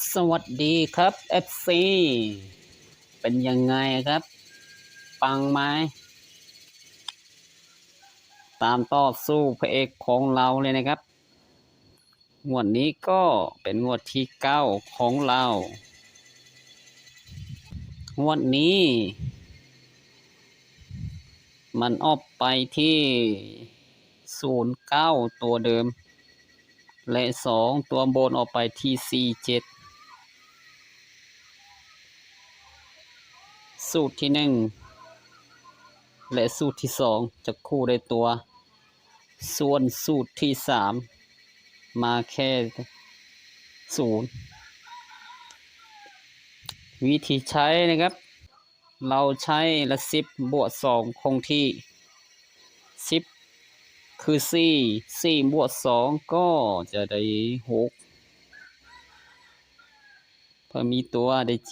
สวัสดีครับ FC เป็นยังไงครับปังไหมตามต่อสู้พระเอกของเราเลยนะครับงวดนี้ก็เป็นงวดที่9ของเรางวดนี้มันออกไปที่09ตัวเดิมและ2ตัวบนออกไปที่47สูตรที่1และสูตรที่2จะคู่ได้ตัวส่วนสูตรที่3มาแค่0วิธีใช้นะครับเราใช้ละ10บวก2คงที่10คือ4บวก2ก็จะได้6เพิ่มมีตัวได้7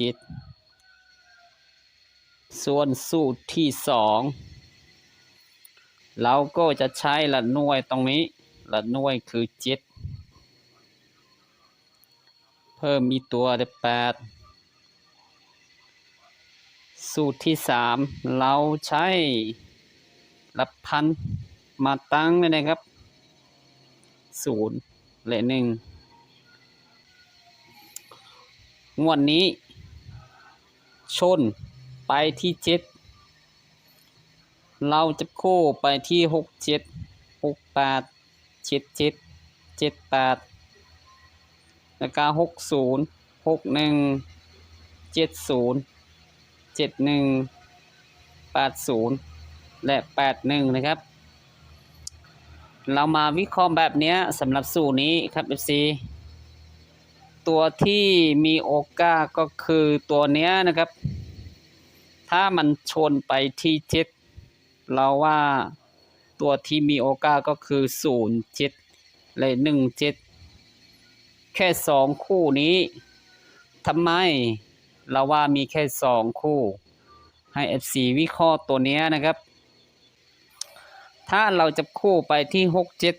ส่วนสูตรที่2เราก็จะใช้หลักหน่วยตรงนี้หลักหน่วยคือ7เพิ่มมีตัวได้8สูตรที่3เราใช้หลักพันมาตั้งเลยนะครับ0และ1งวดนี้ชนไปที่7เราจะโค้ไปที่67 68 77 78แล้วก็60 61 70 71 80และ81นะครับเรามาวิเคราะห์แบบนี้สำหรับสูตรนี้ครับ FC ตัวที่มีโอกาสก็คือตัวเนี้ยนะครับถ้ามันชนไปที่7เราว่าตัวที่มีโอกาสก็คือ07และ17แค่2คู่นี้ทำไมเราว่ามีแค่2คู่ให้ FC วิเคราะห์ตัวเนี้ยนะครับถ้าเราจะคู่ไปที่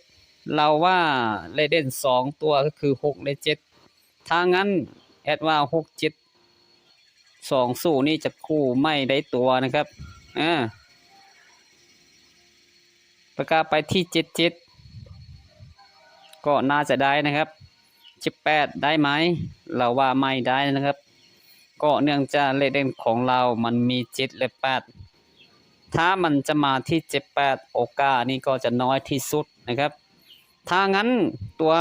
67เราว่าเลขเด่น2ตัวก็คือ6และ7ถ้างั้นแอดว่า67 2สู้นี่จะคู่ไม่ได้ตัวนะครับประกาศไปที่77ก็น่าจะได้นะครับ18ได้ไหมเราว่าไม่ได้นะครับก็เนื่องจากเลขเด่นของเรามันมี7และ8ถ้ามันจะมาที่78โอกาสนี่ก็จะน้อยที่สุดนะครับถ้างั้นตัว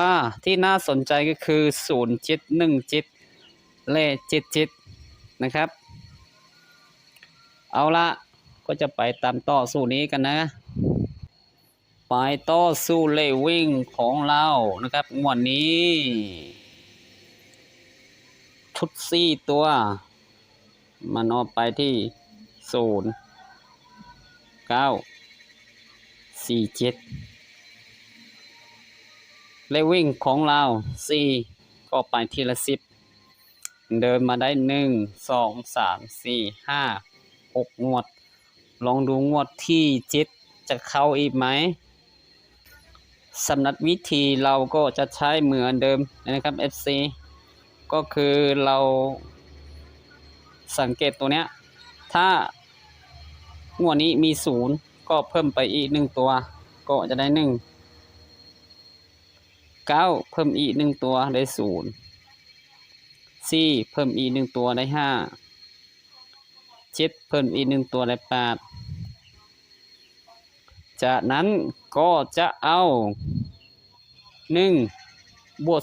ที่น่าสนใจก็คือ0717และ77นะครับเอาละก็จะไปตามต่อสู้นี้กันนะไปต่อสู้เลวิ่งของเรานะครับงวดนี้ชุด4ตัวมันออกไปที่0 9 4 7เลวิ่งของเรา4ก็ไปทีละ10เดินมาได้1 2 3 4 5 6งวดลองดูงวดที่7จะเข้าอีกไหมสำหรับวิธีเราก็จะใช้เหมือนเดิมนะครับ FC ก็คือเราสังเกตตัวเนี้ยถ้างวดนี้มี0ก็เพิ่มไปอีก1ตัวก็จะได้1 9เพิ่มอีก1ตัวได้0 4เพิ่มอีก1ตัวได้5 7เพิ่มอีก1ตัวได้8จากนั้นก็จะเอา1บวก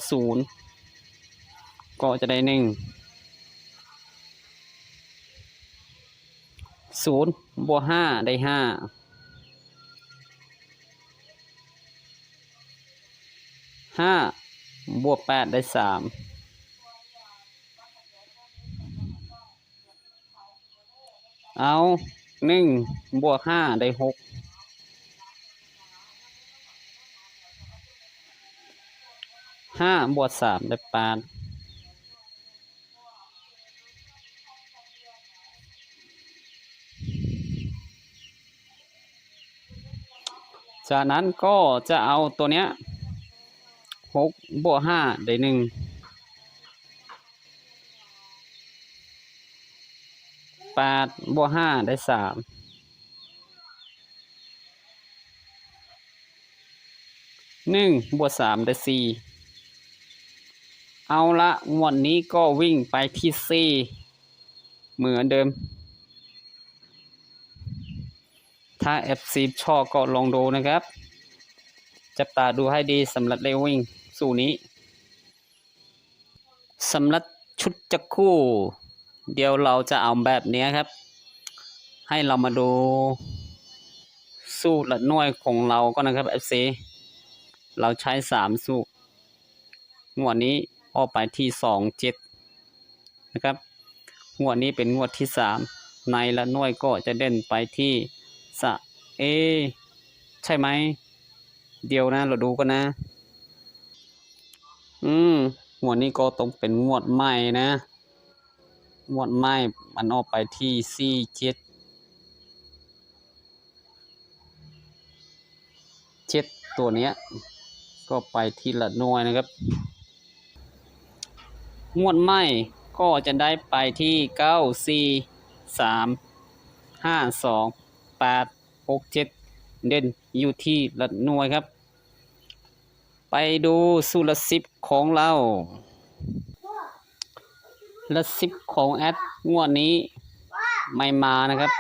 0ก็จะได้1 0บวก5ได้5 5บวก8ได้3เอา1บวก5ได้6 5บวก3ได้8จากนั้นก็จะเอาตัวเนี้ย6บวก5ได้1 8 บวก 5 ได้ 3 1 บวก 3 ได้ 4 เอาละงวดนี้ก็วิ่งไปที่ 4 เหมือนเดิม ถ้า FC ชอบก็ลองดูนะครับ จับตาดูให้ดีสำหรับเลขวิ่งสูตรนี้สำหรับชุดจักคู่ เดี๋ยวเราจะเอาแบบนี้ครับ ให้เรามาดูสูตรละหน่วยของเราก็นะครับ FC เราใช้3สูตรงวดนี้ออกไปที่27นะครับงวดนี้เป็นงวดที่3ในละหน่วยก็จะเด่นไปที่ใช่ไหมเดียวนะเราดูกันนะงวดนี้ก็ต้องเป็นงวดใหม่นะงวดใหม่มันออกไปที่7ตัวเนี้ยก็ไปที่ละหน่วยนะครับงวดใหม่ก็จะได้ไปที่9 4 3 5 2 8 6 7เด่นอยู่ที่ละหน่วยครับไปดูสูตรละ10ของเราละ10ของแอดงวดนี้ไม่มานะครับ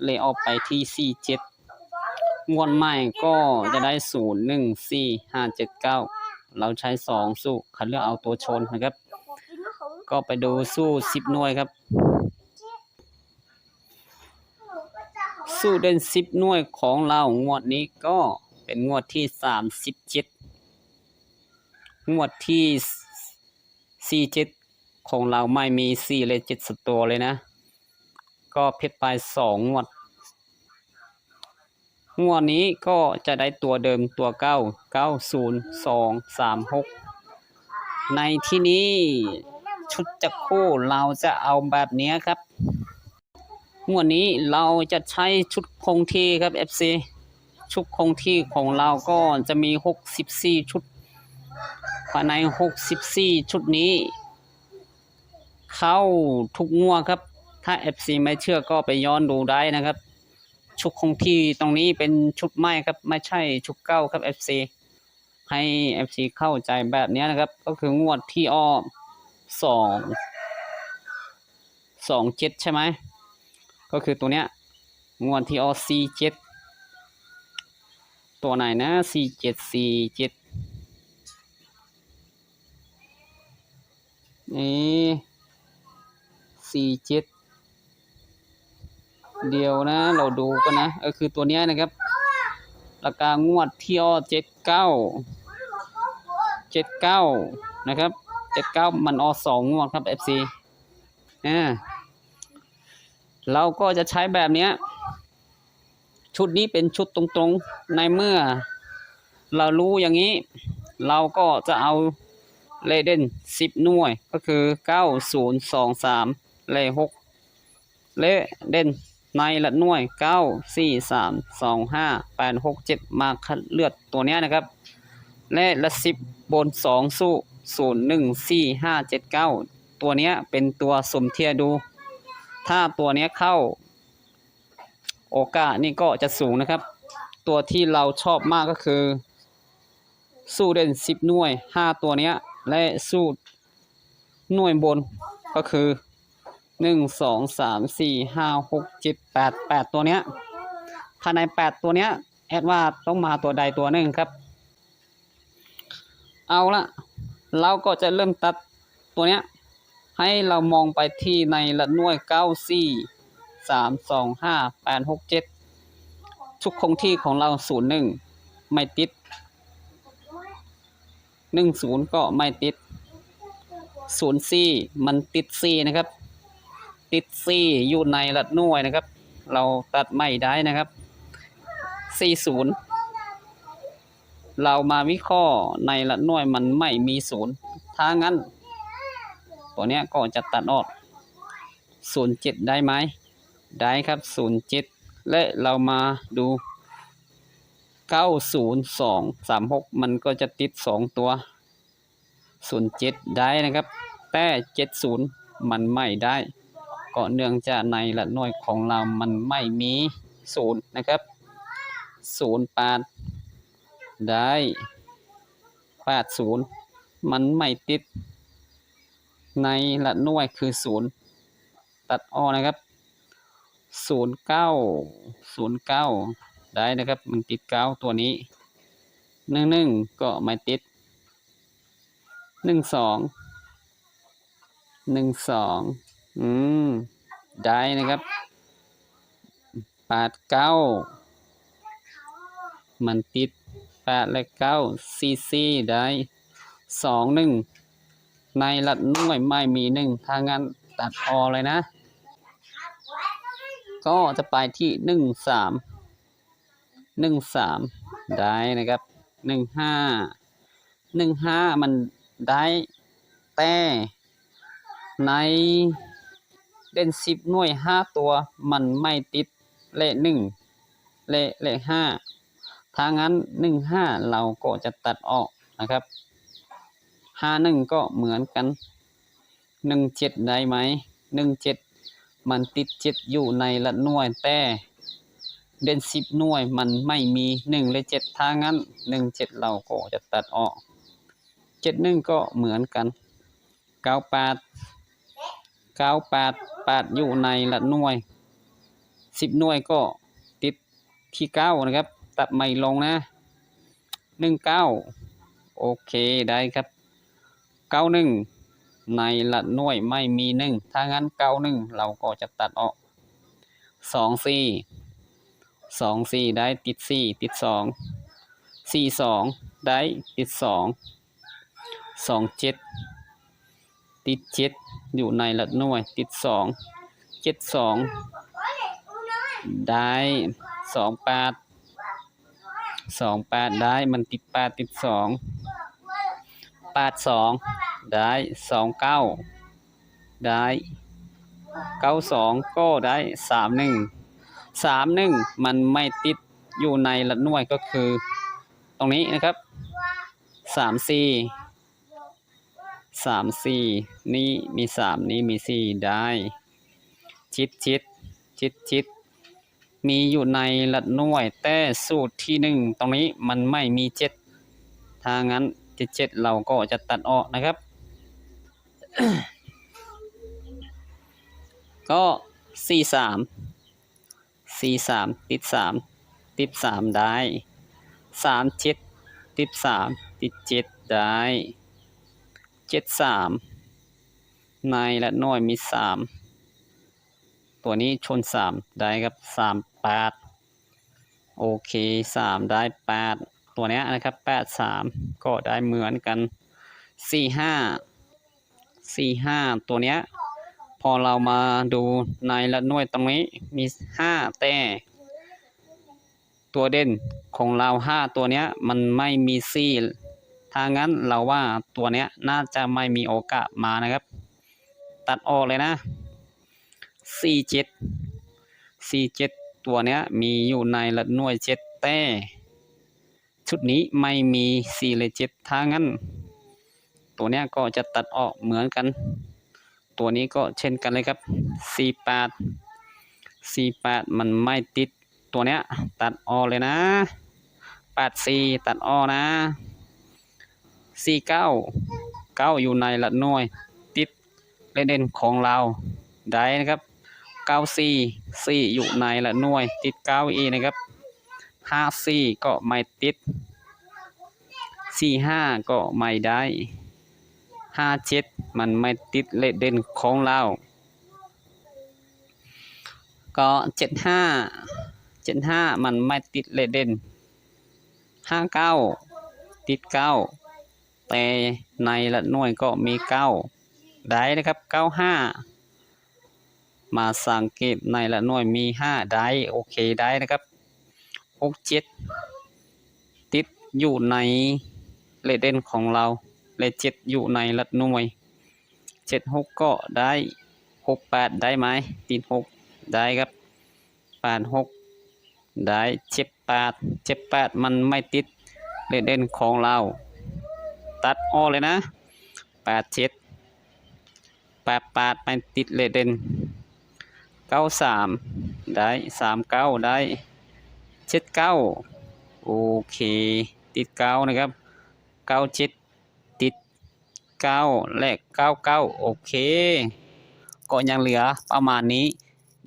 เลยออกไปที่47งวดใหม่ก็จะได้0 1 4 5 7 9เราใช้2สู้คัดเลือกเอาตัวชนนะครับก็ไปดูสู้10หน่วยครับสู้เด่น10หน่วยของเรางวดนี้ก็เป็นงวดที่37งวดที่47ของเราไม่มี4เลย7ตัวเลยนะก็เพชรไป2งวดนี้ก็จะได้ตัวเดิมตัว9 9 0 2 3 6ในที่นี้ชุดจักคู่เราจะเอาแบบนี้ครับงวดนี้เราจะใช้ชุดคงที่ครับ FC ชุดคงที่ของเราก็จะมี64ชุดภายใน64ชุดนี้เข้าทุกงวดครับถ้า FC ไม่เชื่อก็ไปย้อนดูได้นะครับชุดคงที่ตรงนี้เป็นชุดใหม่ครับไม่ใช่ชุดเก่าครับ FC ให้ FC เข้าใจแบบนี้นะครับก็คืองวดที่อ้อ227ใช่ไหมก็คือตัวเนี้ยงวดที่อ้อ47ตัวไหนนะ4747เดียวนะเราดูกันนะคือตัวเนี้ยนะครับราคางวดที่อ้อ79นะครับ79มันอ้อ2งวดครับ FC เราก็จะใช้แบบนี้ชุดนี้เป็นชุดตรงๆในเมื่อเรารู้อย่างนี้เราก็จะเอาเลขเด่น10หน่วยก็คือ9023เลข6เลขเด่นในละหน่วย9 4 3 2 5 8 6 7มาคัดเลือกตัวนี้นะครับเลขละ10บน2สู้0 1 4 5 7 9ตัวนี้เป็นตัวสมเทียดูถ้าตัวนี้เข้าโอกาสนี่ก็จะสูงนะครับตัวที่เราชอบมากก็คือสู้เด่น10หน่วย5ตัวนี้และสู้หน่วยบนก็คือ1 2 3 4 5 6 7 8ตัวนี้ภายใน8ตัวนี้แอดว่าต้องมาตัวใดตัวหนึ่งครับเอาละเราก็จะเริ่มตัดตัวนี้ให้เรามองไปที่ในละหน่วย9 4 3 2 5 8 6 7ชุดคงที่ของเรา01ไม่ติด10ก็ไม่ติด04มันติด4นะครับติด4อยู่ในละหน่วยนะครับเราตัดไม่ได้นะครับ40เรามาวิเคราะห์ในละหน่วยมันไม่มี0ถ้างั้นตัวเนี้ยก็จะตัดออก07ได้ไหมได้ครับ07และเรามาดู90236มันก็จะติด2ตัว07ได้นะครับแต่70มันไม่ได้ ก็เนื่องจากในหลักหน่วยของเรามันไม่มีศูนย์นะครับ08ได้80มันไม่ติดในหลักหน่วยคือ0ตัดออกนะครับ09ได้นะครับมันติด9ตัวนี้11ก็ไม่ติด12ได้นะครับ89มันติด8และ944ได้21ในหลักหน่วยไม่มี1ถ้างั้นตัดออกเลยนะก็จะไปที่13ได้นะครับ15มันได้แต่ในเด่น10หน่วย5ตัวมันไม่ติดเลข1เลข5ถ้างั้น15เราก็จะตัดออกนะครับ51ก็เหมือนกัน17ได้ไหม17มันติด7อยู่ในหลักหน่วยแต่เด่น10หน่วยมันไม่มี1และ7ถ้างั้น17เราก็จะตัดออก71ก็เหมือนกัน98อยู่ในหลักหน่วย10หน่วยก็ติดที่9นะครับตัดไม่ลงนะ19โอเคได้ครับ91ในหลักหน่วยไม่มี1ถ้างั้น91เราก็จะตัดออก24ได้ติด4ติด2 42ได้ติด2 27ติด7อยู่ในหลักหน่วยติด2 72ได้28ได้มันติด8ติด2 82ได้29ได้92ก็ได้31มันไม่ติดอยู่ในหลักหน่วยก็คือตรงนี้นะครับ34นี่มี3นี่มี4ได้ชิดมีอยู่ในหลักหน่วยแต่สูตรที่1ตรงนี้มันไม่มี7ถ้างั้น7เราก็จะตัดออกนะครับ ก็43ติด3ได้37ติด3ติด7ได้73ในหลักหน่วยมี3ตัวนี้ชน3ได้ครับ38โอเค3ได้8ตัวนี้นะครับ83ก็ได้เหมือนกัน45ตัวเนี้ยพอเรามาดูในหลักหน่วยตรงนี้มี5แต่ตัวเด่นของเรา5ตัวเนี้ยมันไม่มี4ถ้างั้นเราว่าตัวเนี้ยน่าจะไม่มีโอกาสมานะครับตัดออกเลยนะ47ตัวเนี้ยมีอยู่ในหลักหน่วย7แต่ชุดนี้ไม่มี4และ7ถ้างั้นตัวเนี้ยก็จะตัดออกเหมือนกันตัวนี้ก็เช่นกันเลยครับ48มันไม่ติดตัวเนี้ยตัดออกเลยนะ84ตัดออกนะ49อยู่ในหลักหน่วยติดเลขเด่นของเราได้นะครับ94อยู่ในหลักหน่วยติด9อีนะครับ54ก็ไม่ติด45ก็ไม่ได้57มันไม่ติดเลขเด่นของเราก็75มันไม่ติดเลขเด่น59ติด9แต่ในหลักหน่วยก็มี9ได้นะครับ95มาสังเกตในหลักหน่วยมี5ได้โอเคได้นะครับ67ติดอยู่ในเลขเด่นของเราเลข7อยู่ในหลักหน่วย76ก็ได้68ได้ไหมติด6ได้ครับ86ได้78มันไม่ติดเลขเด่นของเราตัดออกเลยนะ87 88ไม่ติดเลขเด่น 93ได้39ได้79โอเคติด9นะครับ97ติด9และ99โอเคก็ยังเหลือประมาณนี้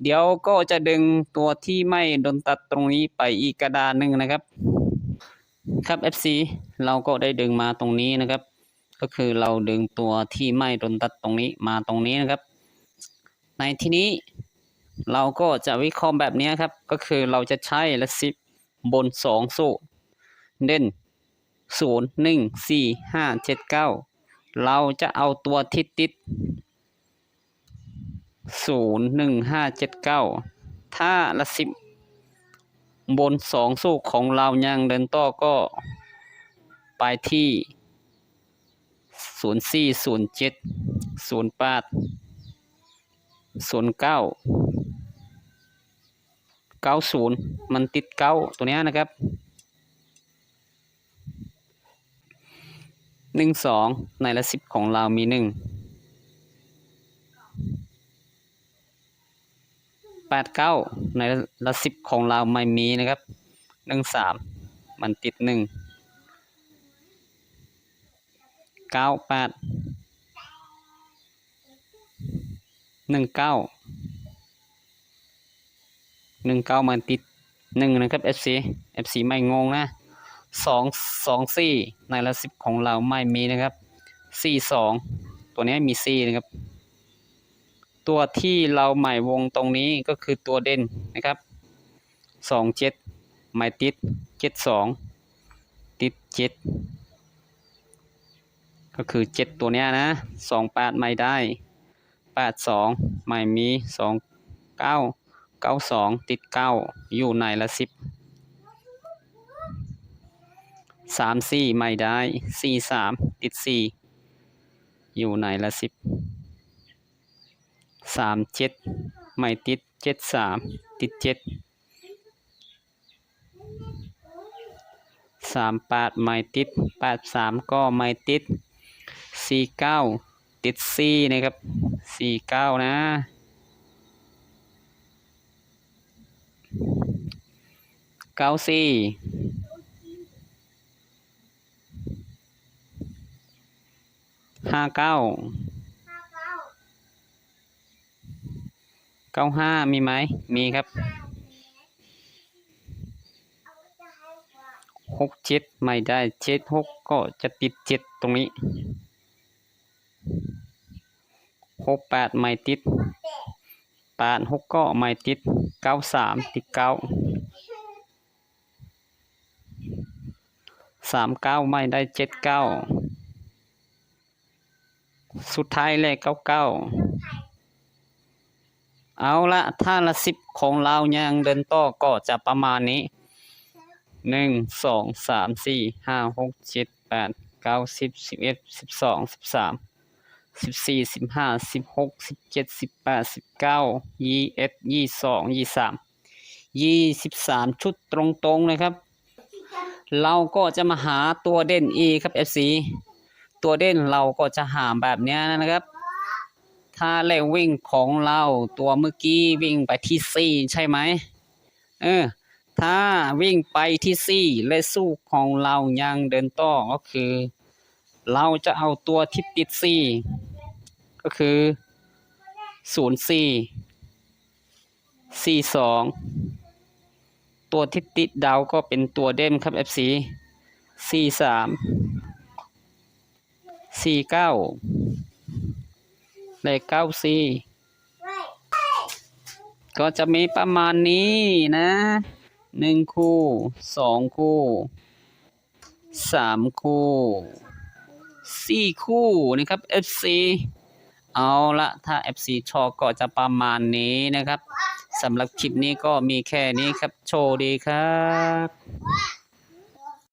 เดี๋ยวก็จะดึงตัวที่ไม่โดนตัดตรงนี้ไปอีกกระดานหนึ่งนะครับครับ FC เราก็ได้ดึงมาตรงนี้นะครับก็คือเราดึงตัวที่ไม่โดนตัดตรงนี้มาตรงนี้นะครับในที่นี้เราก็จะวิเคราะห์แบบนี้ครับก็คือเราจะใช้ละ10บน2สูตรเด่น0 1 4 5 7 9เราจะเอาตัวที่ติด01579ถ้าละ10บน2สูตรของเรายังเดินต่อก็ไปที่04 07 08 09 90มันติด9ตัวนี้นะครับ12ในละ10ของเรามี1 89ในละ10ของเราไม่มีนะครับ13มันติด1 98 19 มันติด1นะครับ FC ไม่งงนะ2 4ในละ10ของเราไม่มีนะครับ42ตัวนี้มี4นะครับตัวที่เราหมายวงตรงนี้ก็คือตัวเด่นนะครับ27ไม่ติด72ติด7ก็คือ7ตัวเนี้ยนะ28ไม่ได้82ไม่มี29 92ติด9อยู่ในละ10 34ไม่ได้43ติด4อยู่ในละ10 37ไม่ติด73ติด7 38ไม่ติด83ก็ไม่ติด49ติด4นะครับ49นะ94 59 95มีไหมมีครับ67ไม่ได้76ก็จะติด7ตรงนี้68ไม่ติด86ก็ไม่ติด93ติด9 39ไม่ได้79สุดท้ายเลข99เอาละถ้าละ10ของเรายังเดินต่อก็จะประมาณนี้1 2 3 4 5 6 7 8 9 10 11 12 13 14 15 16 17 18 19 21 22 23 23ชุดตรงๆนะครับเราก็จะมาหาตัวเด่น E ครับ FC ตัวเด่นเราก็จะหาแบบนี้นะครับถ้าเลขวิ่งของเราตัวเมื่อกี้วิ่งไปที่4ใช่ไหมถ้าวิ่งไปที่4และสู้ของเรายังเดินต่อก็คือเราจะเอาตัวที่ติด4ก็คือ04 42ตัวที่ติดดาวก็เป็นตัวเด่นครับ FC 43 49เลข94ก็จะมีประมาณนี้นะ1คู่2คู่3คู่4คู่นะครับ FC เอาละถ้า FC ชอบก็จะประมาณนี้นะครับสำหรับคลิปนี้ก็มีแค่นี้ครับโชว์ดีครับ